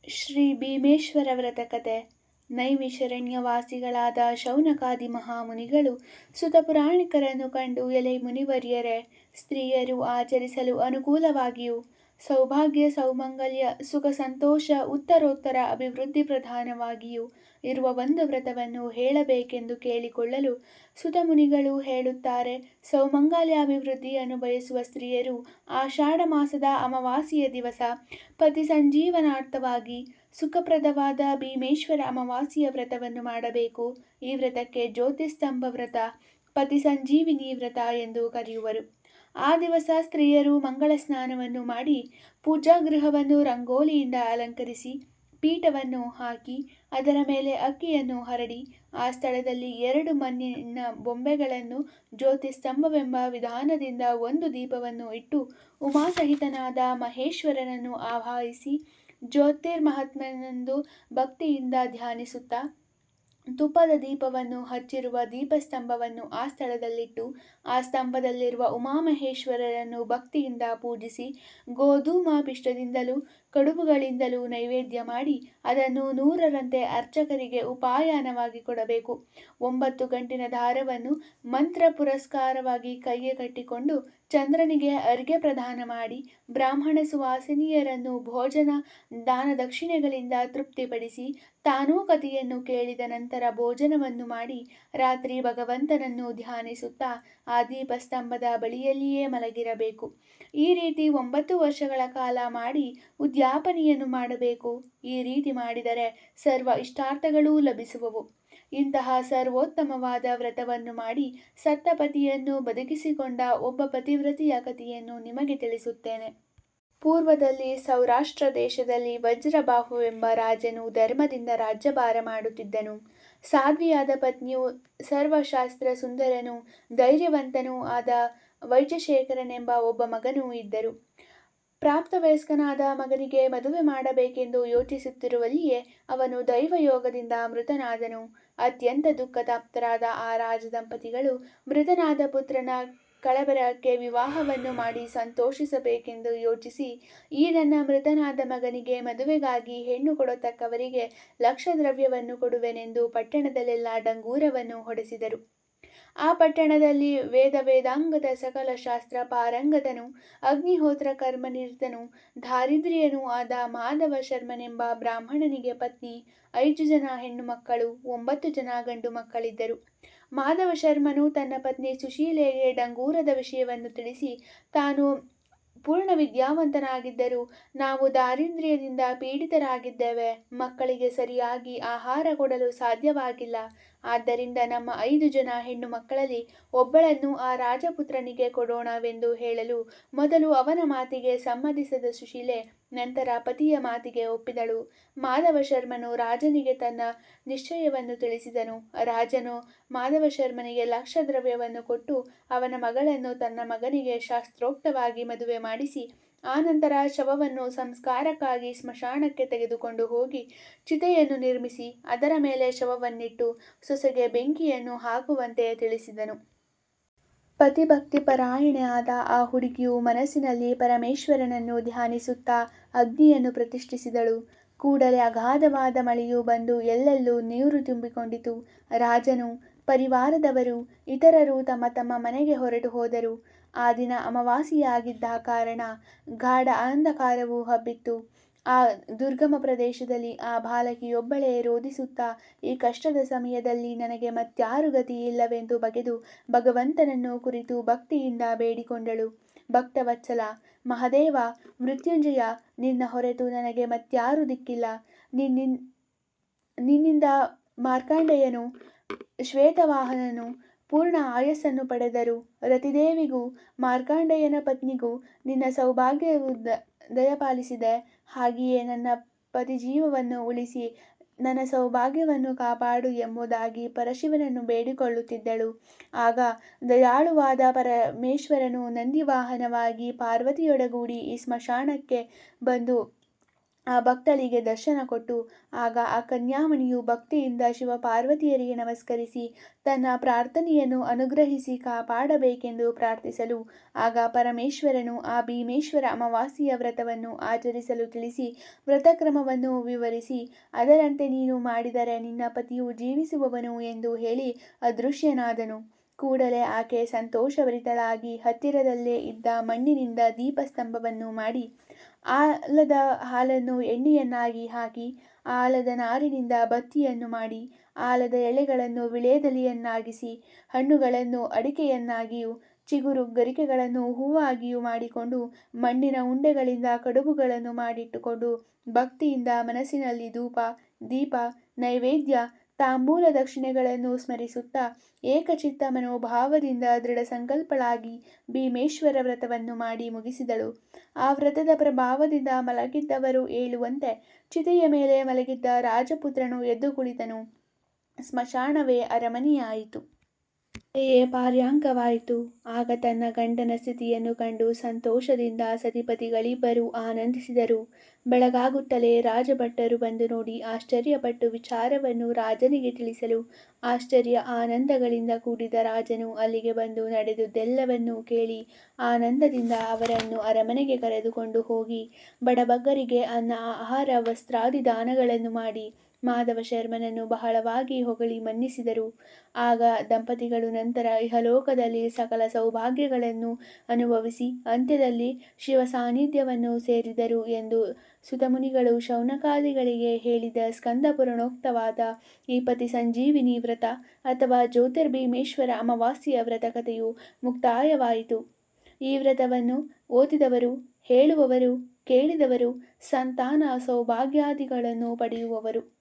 ಶ್ರೀ ಭೀಮೇಶ್ವರ ವ್ರತ ಕಥೆ. ನೈಮಿಷಾರಣ್ಯವಾಸಿಗಳಾದ ಶೌನಕಾದಿ ಮಹಾಮುನಿಗಳು ಸುತಪುರಾಣಿಕರನ್ನು ಕಂಡು, ಎಲೆ ಮುನಿವರ್ಯರೇ, ಸ್ತ್ರೀಯರು ಆಚರಿಸಲು ಅನುಕೂಲವಾಗಿಯೂ ಸೌಭಾಗ್ಯ ಸೌಮಂಗಲ್ಯ ಸುಖ ಸಂತೋಷ ಉತ್ತರೋತ್ತರ ಅಭಿವೃದ್ಧಿ ಪ್ರಧಾನವಾಗಿಯೂ ಇರುವ ಒಂದು ವ್ರತವನ್ನು ಹೇಳಬೇಕೆಂದು ಕೇಳಿಕೊಳ್ಳಲು ಸುತಮುನಿಗಳು ಹೇಳುತ್ತಾರೆ. ಸೌಮಂಗಲ್ಯಾಭಿವೃದ್ಧಿಯನ್ನು ಬಯಸುವ ಸ್ತ್ರೀಯರು ಆಷಾಢ ಮಾಸದ ಅಮಾವಾಸ್ಯೆಯ ದಿವಸ ಪತಿ ಸಂಜೀವನಾರ್ಥವಾಗಿ ಸುಖಪ್ರದವಾದ ಭೀಮೇಶ್ವರ ಅಮಾವಾಸ್ಯೆಯ ವ್ರತವನ್ನು ಮಾಡಬೇಕು. ಈ ವ್ರತಕ್ಕೆ ಜ್ಯೋತಿಸ್ತಂಭ ವ್ರತ, ಪತಿ ಸಂಜೀವಿನಿ ವ್ರತ ಎಂದು ಕರೆಯುವರು. ಆ ದಿವಸ ಸ್ತ್ರೀಯರು ಮಂಗಳ ಸ್ನಾನವನ್ನು ಮಾಡಿ, ಪೂಜಾಗೃಹವನ್ನು ರಂಗೋಲಿಯಿಂದ ಅಲಂಕರಿಸಿ, ಪೀಠವನ್ನು ಹಾಕಿ, ಅದರ ಮೇಲೆ ಅಕ್ಕಿಯನ್ನು ಹರಡಿ, ಆ ಸ್ಥಳದಲ್ಲಿ 2 ಮಣ್ಣಿನ ಬೊಂಬೆಗಳನ್ನು ಜ್ಯೋತಿಸ್ತಂಭವೆಂಬ ವಿಧಾನದಿಂದ ಒಂದು ದೀಪವನ್ನು ಇಟ್ಟು, ಉಮಾಸಹಿತನಾದ ಮಹೇಶ್ವರನನ್ನು ಆವಾಹಿಸಿ ಜ್ಯೋತಿರ್ಮಹಾತ್ಮನೆಂದು ಭಕ್ತಿಯಿಂದ ಧ್ಯಾನಿಸುತ್ತಾ, ತುಪ್ಪದ ದೀಪವನ್ನು ಹಚ್ಚಿರುವ ದೀಪಸ್ತಂಭವನ್ನು ಆ ಸ್ಥಳದಲ್ಲಿಟ್ಟು, ಆ ಸ್ತಂಭದಲ್ಲಿರುವ ಉಮಾಮಹೇಶ್ವರರನ್ನು ಭಕ್ತಿಯಿಂದ ಪೂಜಿಸಿ, ಗೋಧೂಮ ಪಿಷ್ಟದಿಂದಲೂ ಕಡುಬುಗಳಿಂದಲೂ ನೈವೇದ್ಯ ಮಾಡಿ, ಅದನ್ನು 100ರಂತೆ ಅರ್ಚಕರಿಗೆ ಉಪಾಯನವಾಗಿ ಕೊಡಬೇಕು. 9 ಗಂಟಿನ ದಾರವನ್ನು ಮಂತ್ರ ಪುರಸ್ಕಾರವಾಗಿ ಕೈಗೆ ಕಟ್ಟಿಕೊಂಡು ಚಂದ್ರನಿಗೆ ಅರ್ಘ್ಯ ಪ್ರದಾನ ಮಾಡಿ, ಬ್ರಾಹ್ಮಣ ಸುವಾಸಿನಿಯರನ್ನು ಭೋಜನ ದಾನ ದಕ್ಷಿಣೆಗಳಿಂದ ತೃಪ್ತಿಪಡಿಸಿ, ತಾನೂ ಕಥೆಯನ್ನು ಕೇಳಿದ ನಂತರ ಭೋಜನವನ್ನು ಮಾಡಿ, ರಾತ್ರಿ ಭಗವಂತನನ್ನು ಧ್ಯಾನಿಸುತ್ತಾ ಆ ದೀಪಸ್ತಂಭದ ಬಳಿಯಲ್ಲಿಯೇ ಮಲಗಿರಬೇಕು. ಈ ರೀತಿ 9 ವರ್ಷಗಳ ಕಾಲ ಮಾಡಿ ಉದ್ಯಾಪನೆಯನ್ನು ಮಾಡಬೇಕು. ಈ ರೀತಿ ಮಾಡಿದರೆ ಸರ್ವ ಇಷ್ಟಾರ್ಥಗಳೂ ಲಭಿಸುವವು. ಇಂತಹ ಸರ್ವೋತ್ತಮವಾದ ವ್ರತವನ್ನು ಮಾಡಿ ಸತ್ತ ಪತಿಯನ್ನು ಬದುಕಿಸಿಕೊಂಡ ಒಬ್ಬ ಪತಿವ್ರತೆಯ ಕಥೆಯನ್ನು ನಿಮಗೆ ತಿಳಿಸುತ್ತೇನೆ. ಪೂರ್ವದಲ್ಲಿ ಸೌರಾಷ್ಟ್ರ ದೇಶದಲ್ಲಿ ವಜ್ರಬಾಹುವೆಂಬ ರಾಜನು ಧರ್ಮದಿಂದ ರಾಜ್ಯಭಾರ ಮಾಡುತ್ತಿದ್ದನು. ಸಾಧ್ವಿಯಾದ ಪತ್ನಿಯು ಸರ್ವಶಾಸ್ತ್ರ ಸುಂದರನೂ ಧೈರ್ಯವಂತನೂ ಆದ ವೈಜಶೇಖರನೆಂಬ ಒಬ್ಬ ಮಗನೂ ಇದ್ದರು. ಪ್ರಾಪ್ತವಯಸ್ಕನಾದ ಮಗನಿಗೆ ಮದುವೆ ಮಾಡಬೇಕೆಂದು ಯೋಚಿಸುತ್ತಿರುವಲ್ಲಿಯೇ ಅವನು ದೈವಯೋಗದಿಂದ ಮೃತನಾದನು. ಅತ್ಯಂತ ದುಃಖತಪ್ತರಾದ ಆ ರಾಜದಂಪತಿಗಳು ಮೃತನಾದ ಪುತ್ರನ ಕಳಬೆರಕೆ ವಿವಾಹವನ್ನು ಮಾಡಿ ಸಂತೋಷಿಸಬೇಕೆಂದು ಯೋಚಿಸಿ, ಈ ನನ್ನ ಮೃತನಾದ ಮಗನಿಗೆ ಮದುವೆಗಾಗಿ ಹೆಣ್ಣು ಕೊಡತಕ್ಕವರಿಗೆ ಲಕ್ಷದ್ರವ್ಯವನ್ನು ಕೊಡುವೆನೆಂದು ಪಟ್ಟಣದಲ್ಲೆಲ್ಲ ಡಂಗೂರವನ್ನು ಹೊಡೆಸಿದರು. ಆ ಪಟ್ಟಣದಲ್ಲಿ ವೇದಾಂಗದ ಸಕಲ ಶಾಸ್ತ್ರ ಪಾರಂಗತನೂ ಅಗ್ನಿಹೋತ್ರ ಕರ್ಮನಿರತನೂ ದಾರಿದ್ರ್ಯನೂ ಆದ ಮಾಧವ ಶರ್ಮನೆಂಬ ಬ್ರಾಹ್ಮಣನಿಗೆ ಪತ್ನಿ, 5 ಜನ ಹೆಣ್ಣು ಮಕ್ಕಳು, 9 ಜನ ಗಂಡು ಮಕ್ಕಳಿದ್ದರು. ಮಾಧವ ಶರ್ಮನು ತನ್ನ ಪತ್ನಿ ಸುಶೀಲೆಗೆ ಡಂಗೂರದ ವಿಷಯವನ್ನು ತಿಳಿಸಿ, ತಾನು ಪೂರ್ಣ ವಿದ್ಯಾವಂತನಾಗಿದ್ದರೂ ನಾವು ದಾರಿದ್ರ್ಯದಿಂದ ಪೀಡಿತರಾಗಿದ್ದೇವೆ, ಮಕ್ಕಳಿಗೆ ಸರಿಯಾಗಿ ಆಹಾರ ಕೊಡಲು ಸಾಧ್ಯವಾಗಿಲ್ಲ. ಆದ್ದರಿಂದ ನಮ್ಮ 5 ಜನ ಹೆಣ್ಣು ಮಕ್ಕಳಲ್ಲಿ ಒಬ್ಬಳನ್ನು ಆ ರಾಜಪುತ್ರನಿಗೆ ಕೊಡೋಣವೆಂದು ಹೇಳಲು, ಮೊದಲು ಅವನ ಮಾತಿಗೆ ಸಮ್ಮತಿಸಿದ ಸುಶೀಲೆ ನಂತರ ಪತಿಯ ಮಾತಿಗೆ ಒಪ್ಪಿದಳು. ಮಾಧವ ಶರ್ಮನು ರಾಜನಿಗೆ ತನ್ನ ನಿಶ್ಚಯವನ್ನು ತಿಳಿಸಿದನು. ರಾಜನು ಮಾಧವ ಶರ್ಮನಿಗೆ ಲಕ್ಷದ್ರವ್ಯವನ್ನು ಕೊಟ್ಟು ಅವನ ಮಗಳನ್ನು ತನ್ನ ಮಗನಿಗೆ ಶಾಸ್ತ್ರೋಕ್ತವಾಗಿ ಮದುವೆ ಮಾಡಿಸಿ, ಆನಂತರ ಶವವನ್ನು ಸಂಸ್ಕಾರಕ್ಕಾಗಿ ಸ್ಮಶಾನಕ್ಕೆ ತೆಗೆದುಕೊಂಡು ಹೋಗಿ ಚಿತೆಯನ್ನು ನಿರ್ಮಿಸಿ, ಅದರ ಮೇಲೆ ಶವವನ್ನಿಟ್ಟು ಸೊಸೆಗೆ ಬೆಂಕಿಯನ್ನು ಹಾಕುವಂತೆ ತಿಳಿಸಿದನು. ಪತಿಭಕ್ತಿ ಪರಾಯಣೆ ಆದ ಆ ಹುಡುಗಿಯು ಮನಸ್ಸಿನಲ್ಲಿ ಪರಮೇಶ್ವರನನ್ನು ಧ್ಯಾನಿಸುತ್ತಾ ಅಗ್ನಿಯನ್ನು ಪ್ರತಿಷ್ಠಿಸಿದಳು. ಕೂಡಲೇ ಅಗಾಧವಾದ ಮಳೆಯು ಬಂದು ಎಲ್ಲೆಲ್ಲೂ ನೀರು ತುಂಬಿಕೊಂಡಿತು. ರಾಜನು, ಪರಿವಾರದವರು, ಇತರರು ತಮ್ಮ ತಮ್ಮ ಮನೆಗೆ ಹೊರಟು ಹೋದರು. ಆ ದಿನ ಅಮಾವಾಸ್ಯೆಯಾಗಿದ್ದ ಕಾರಣ ಗಾಢ ಅಂಧಕಾರವು ಹಬ್ಬಿತ್ತು. ಆ ದುರ್ಗಮ ಪ್ರದೇಶದಲ್ಲಿ ಆ ಬಾಲಕಿಯೊಬ್ಬಳೇ ರೋಧಿಸುತ್ತಾ, ಈ ಕಷ್ಟದ ಸಮಯದಲ್ಲಿ ನನಗೆ ಮತ್ಯಾರು ಗತಿ ಇಲ್ಲವೆಂದು ಬಗೆದು ಭಗವಂತನನ್ನು ಕುರಿತು ಭಕ್ತಿಯಿಂದ ಬೇಡಿಕೊಂಡಳು. ಭಕ್ತವತ್ಸಲ, ಮಹದೇವ, ಮೃತ್ಯುಂಜಯ, ನಿನ್ನ ಹೊರತು ನನಗೆ ಮತ್ಯಾರು ದಿಕ್ಕಿಲ್ಲ. ನಿನ್ನಿಂದ ಮಾರ್ಕಂಡೇಯನು, ಶ್ವೇತವಾಹನನು ಪೂರ್ಣ ಆಯಸ್ಸನ್ನು ಪಡೆದರು. ರತಿದೇವಿಗೂ ಮಾರ್ಕಂಡೇಯನ ಪತ್ನಿಗೂ ನಿನ್ನ ಸೌಭಾಗ್ಯವು ದಯಪಾಲಿಸಿದೆ. ಹಾಗೆಯೇ ನನ್ನ ಪತಿಜೀವವನ್ನು ಉಳಿಸಿ ನನ್ನ ಸೌಭಾಗ್ಯವನ್ನು ಕಾಪಾಡು ಎಂಬುದಾಗಿ ಪರಶಿವನನ್ನು ಬೇಡಿಕೊಳ್ಳುತ್ತಿದ್ದಳು. ಆಗ ದಯಾಳುವಾದ ಪರಮೇಶ್ವರನು ನಂದಿವಾಹನವಾಗಿ ಪಾರ್ವತಿಯೊಡಗೂಡಿ ಈ ಸ್ಮಶಾನಕ್ಕೆ ಬಂದು ಆ ಭಕ್ತಳಿಗೆ ದರ್ಶನ ಕೊಟ್ಟು ಆಗ ಆ ಕನ್ಯಾಮಣಿಯು ಭಕ್ತಿಯಿಂದ ಶಿವಪಾರ್ವತಿಯರಿಗೆ ನಮಸ್ಕರಿಸಿ ತನ್ನ ಪ್ರಾರ್ಥನೆಯನ್ನು ಅನುಗ್ರಹಿಸಿ ಕಾಪಾಡಬೇಕೆಂದು ಪ್ರಾರ್ಥಿಸಲು ಆಗ ಪರಮೇಶ್ವರನು ಆ ಭೀಮೇಶ್ವರ ಅಮಾವಾಸ್ಯೆಯ ವ್ರತವನ್ನು ಆಚರಿಸಲು ತಿಳಿಸಿ ವ್ರತಕ್ರಮವನ್ನು ವಿವರಿಸಿ ಅದರಂತೆ ನೀನು ಮಾಡಿದರೆ ನಿನ್ನ ಪತಿಯು ಜೀವಿಸುವವನು ಎಂದು ಹೇಳಿ ಅದೃಶ್ಯನಾದನು. ಕೂಡಲೇ ಆಕೆ ಸಂತೋಷಭರಿತಳಾಗಿ ಹತ್ತಿರದಲ್ಲೇ ಇದ್ದ ಮಣ್ಣಿನಿಂದ ದೀಪಸ್ತಂಭವನ್ನು ಮಾಡಿ ಆಲದ ಹಾಲನ್ನು ಎಣ್ಣೆಯನ್ನಾಗಿ ಹಾಕಿ ಆಲದ ನಾರಿನಿಂದ ಬತ್ತಿಯನ್ನು ಮಾಡಿ ಆಲದ ಎಲೆಗಳನ್ನು ವಿಳೆದೆಲೆಯನ್ನಾಗಿಸಿ ಹಣ್ಣುಗಳನ್ನು ಅಡಿಕೆಯನ್ನಾಗಿಯೂ ಚಿಗುರು ಗರಿಕೆಗಳನ್ನು ಹೂವಾಗಿಯೂ ಮಾಡಿಕೊಂಡು ಮಣ್ಣಿನ ಉಂಡೆಗಳಿಂದ ಕಡುಬುಗಳನ್ನು ಮಾಡಿಟ್ಟುಕೊಂಡು ಭಕ್ತಿಯಿಂದ ಮನಸ್ಸಿನಲ್ಲಿ ಧೂಪ ದೀಪ ನೈವೇದ್ಯ ತಾಂಬೂಲ ದಕ್ಷಿಣೆಗಳನ್ನು ಸ್ಮರಿಸುತ್ತಾ ಏಕಚಿತ್ತ ಮನೋಭಾವದಿಂದ ದೃಢ ಸಂಕಲ್ಪಳಾಗಿ ಭೀಮೇಶ್ವರ ವ್ರತವನ್ನು ಮಾಡಿ ಮುಗಿಸಿದಳು. ಆ ವ್ರತದ ಪ್ರಭಾವದಿಂದ ಮಲಗಿದ್ದವರು ಏಳುವಂತೆ ಚಿತೆಯ ಮೇಲೆ ಮಲಗಿದ್ದ ರಾಜಪುತ್ರನು ಎದ್ದು ಕುಳಿತನು. ಸ್ಮಶಾನವೇ ಅರಮನೆಯಾಯಿತು. ಪಾರ್ಯಾಂಕವಾಯಿತು. ಆಗ ತನ್ನ ಗಂಡನ ಸ್ಥಿತಿಯನ್ನು ಕಂಡು ಸಂತೋಷದಿಂದ ಸತಿಪತಿಗಳಿಬ್ಬರೂ ಆನಂದಿಸಿದರು. ಬೆಳಗಾಗುತ್ತಲೇ ರಾಜಭಟ್ಟರು ಬಂದು ನೋಡಿ ಆಶ್ಚರ್ಯಪಟ್ಟು ವಿಚಾರವನ್ನು ರಾಜನಿಗೆ ತಿಳಿಸಲು ಆಶ್ಚರ್ಯ ಆನಂದಗಳಿಂದ ಕೂಡಿದ ರಾಜನು ಅಲ್ಲಿಗೆ ಬಂದು ನಡೆದುದೆಲ್ಲವನ್ನೂ ಕೇಳಿ ಆನಂದದಿಂದ ಅವರನ್ನು ಅರಮನೆಗೆ ಕರೆದುಕೊಂಡು ಹೋಗಿ ಬಡಬಗ್ಗರಿಗೆ ಅನ್ನ ಆಹಾರ ವಸ್ತ್ರಾದಿ ದಾನಗಳನ್ನು ಮಾಡಿ ಮಾಧವ ಶರ್ಮನನ್ನು ಬಹಳವಾಗಿ ಹೊಗಳಿ ಮನ್ನಿಸಿದರು. ಆಗ ದಂಪತಿಗಳು ನಂತರ ಇಹಲೋಕದಲ್ಲಿ ಸಕಲ ಸೌಭಾಗ್ಯಗಳನ್ನು ಅನುಭವಿಸಿ ಅಂತ್ಯದಲ್ಲಿ ಶಿವ ಸಾನ್ನಿಧ್ಯವನ್ನು ಸೇರಿದರು ಎಂದು ಸುತಮುನಿಗಳು ಶೌನಕಾದಿಗಳಿಗೆ ಹೇಳಿದ ಸ್ಕಂದ ಪುರಾಣೋಕ್ತವಾದ ಈ ಪತಿ ಸಂಜೀವಿನಿ ವ್ರತ ಅಥವಾ ಜ್ಯೋತಿರ್ಭೀಮೇಶ್ವರ ಅಮಾವಾಸ್ಯೆಯ ವ್ರತ ಕಥೆಯು ಮುಕ್ತಾಯವಾಯಿತು. ಈ ವ್ರತವನ್ನು ಓದಿದವರು, ಹೇಳುವವರು, ಕೇಳಿದವರು ಸಂತಾನ ಸೌಭಾಗ್ಯಾದಿಗಳನ್ನು ಪಡೆಯುವವರು.